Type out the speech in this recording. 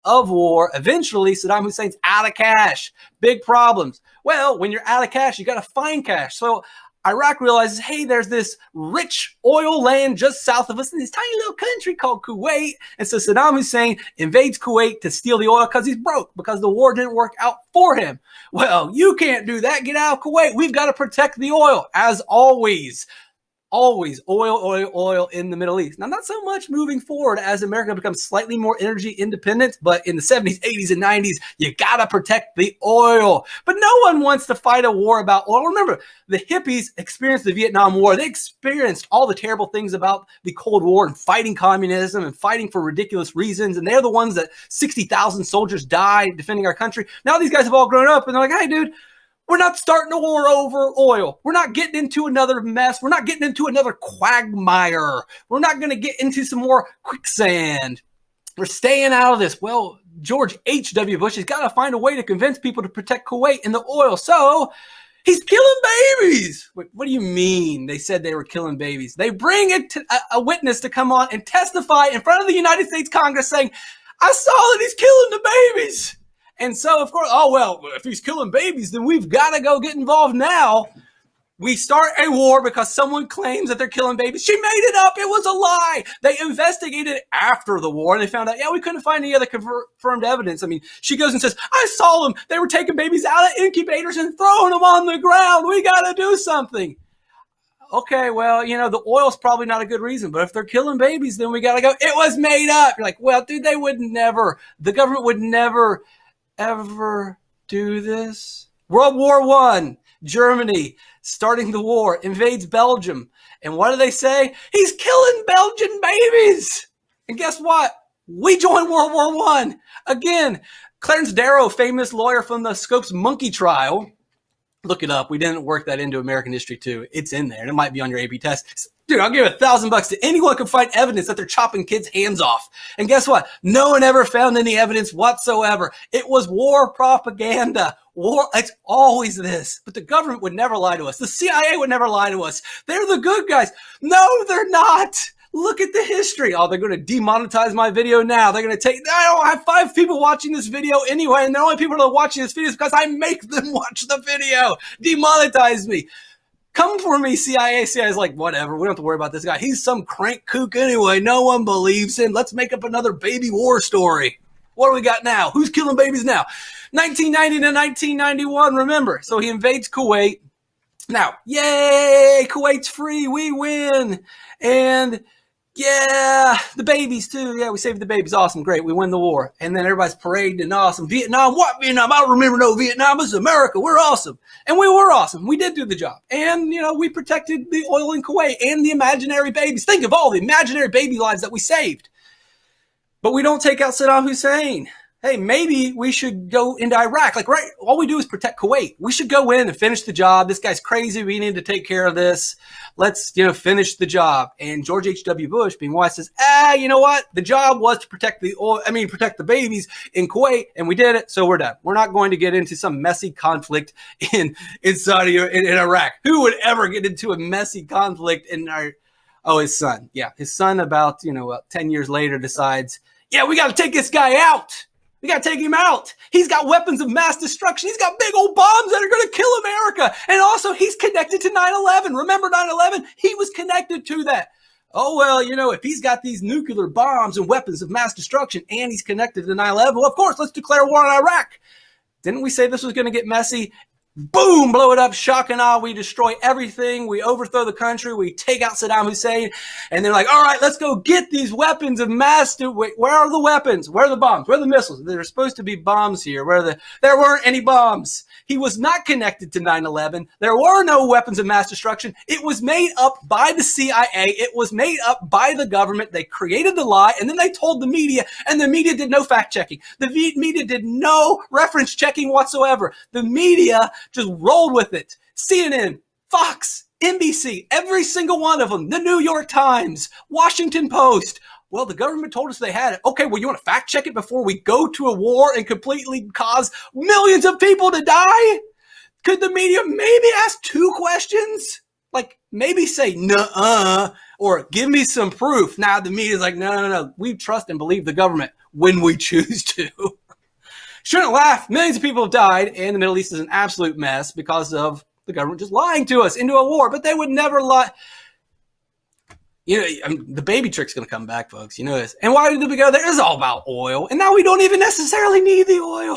of war. Eventually, Saddam Hussein's out of cash. Big problems. Well, when you're out of cash, you got to find cash. So Iraq realizes, hey, there's this rich oil land just south of us in this tiny little country called Kuwait. And so Saddam Hussein invades Kuwait to steal the oil because he's broke, because the war didn't work out for him. Well, you can't do that. Get out of Kuwait. We've got to protect the oil, as always. Always oil in the Middle East. Now, not so much moving forward as America becomes slightly more energy independent, but in the 70s, 80s, and 90s, you gotta protect the oil. But no one wants to fight a war about oil. Remember, the hippies experienced the Vietnam War. They experienced all the terrible things about the Cold War and fighting communism and fighting for ridiculous reasons. And they're the ones that 60,000 soldiers died defending our country. Now these guys have all grown up and they're like, hey, dude, we're not starting a war over oil. We're not getting into another mess. We're not getting into another quagmire. We're not going to get into some more quicksand. We're staying out of this. Well, George H.W. Bush has got to find a way to convince people to protect Kuwait and the oil. So he's killing babies. Wait, what do you mean? They said they were killing babies. They bring a witness to come on and testify in front of the United States Congress saying, I saw that he's killing the babies. And so, of course, oh, well, if he's killing babies, then we've got to go get involved now. We start a war because someone claims that they're killing babies. She made it up. It was a lie. They investigated after the war, and they found out, yeah, we couldn't find any other confirmed evidence. I mean, she goes and says, I saw them. They were taking babies out of incubators and throwing them on the ground. We got to do something. Okay, well, you know, the oil's probably not a good reason, but if they're killing babies, then we got to go. It was made up. You're like, well, dude, they would never. The government would never ever do this. World War I, Germany, starting the war, invades Belgium. And what do they say? He's killing Belgian babies. And guess what? We joined World War I. Again, Clarence Darrow, famous lawyer from the Scopes monkey trial. Look it up. We didn't work that into American history too. It's in there. And it might be on your AP test. Dude, I'll give $1,000 to anyone who can find evidence that they're chopping kids' hands off. And guess what? No one ever found any evidence whatsoever. It was war propaganda. War, it's always this. But the government would never lie to us. The CIA would never lie to us. They're the good guys. No, they're not. Look at the history. Oh, they're going to demonetize my video now. They're going to I don't have 5 people watching this video anyway, and the only people that are watching this video is because I make them watch the video. Demonetize me. Come for me, CIA. CIA's like, whatever. We don't have to worry about this guy. He's some crank kook anyway. No one believes him. Let's make up another baby war story. What do we got now? Who's killing babies now? 1990 to 1991, remember. So he invades Kuwait. Now, yay, Kuwait's free. We win. And yeah, the babies too. Yeah, we saved the babies. Awesome. Great. We win the war. And then everybody's parading and awesome. Vietnam. What Vietnam? I don't remember no Vietnam. It's America. We're awesome. And we were awesome. We did do the job. And, you know, we protected the oil in Kuwait and the imaginary babies. Think of all the imaginary baby lives that we saved. But we don't take out Saddam Hussein. Hey, maybe we should go into Iraq. Like, right, all we do is protect Kuwait. We should go in and finish the job. This guy's crazy. We need to take care of this. Let's, finish the job. And George H.W. Bush, being wise, says, you know what? The job was to protect the babies in Kuwait, and we did it, so we're done. We're not going to get into some messy conflict in Saudi or in Iraq. Who would ever get into a messy conflict in his son. Yeah, his son about, 10 years later decides, yeah, we got to take this guy out. We got to take him out. He's got weapons of mass destruction. He's got big old bombs that are going to kill America. And also, he's connected to 9/11. Remember 9/11? He was connected to that. Oh, well, if he's got these nuclear bombs and weapons of mass destruction and he's connected to 9/11, well, of course, let's declare war on Iraq. Didn't we say this was going to get messy? Boom, blow it up, shock and awe. We destroy everything. We overthrow the country. We take out Saddam Hussein. And they're like, all right, let's go get these weapons of mass. Where are the weapons? Where are the bombs? Where are the missiles? There are supposed to be bombs here. There weren't any bombs. He was not connected to 9/11. There were no weapons of mass destruction. It was made up by the CIA. It was made up by the government. They created the lie, and then they told the media, and the media did no fact checking. The media did no reference checking whatsoever. The media just rolled with it. CNN, Fox, NBC, every single one of them, the New York Times, Washington Post. Well, the government told us they had it. Okay, well, you want to fact check it before we go to a war and completely cause millions of people to die? Could the media maybe ask 2 questions? Like, maybe say, nuh-uh, or give me some proof. Now, the media's like, no. We trust and believe the government. when we choose to. Shouldn't laugh. Millions of people have died, and the Middle East is an absolute mess because of the government just lying to us into a war. But they would never lie. You know, I mean, the baby trick's going to come back, folks. You know this. And why did we go there? It's all about oil. And now we don't even necessarily need the oil.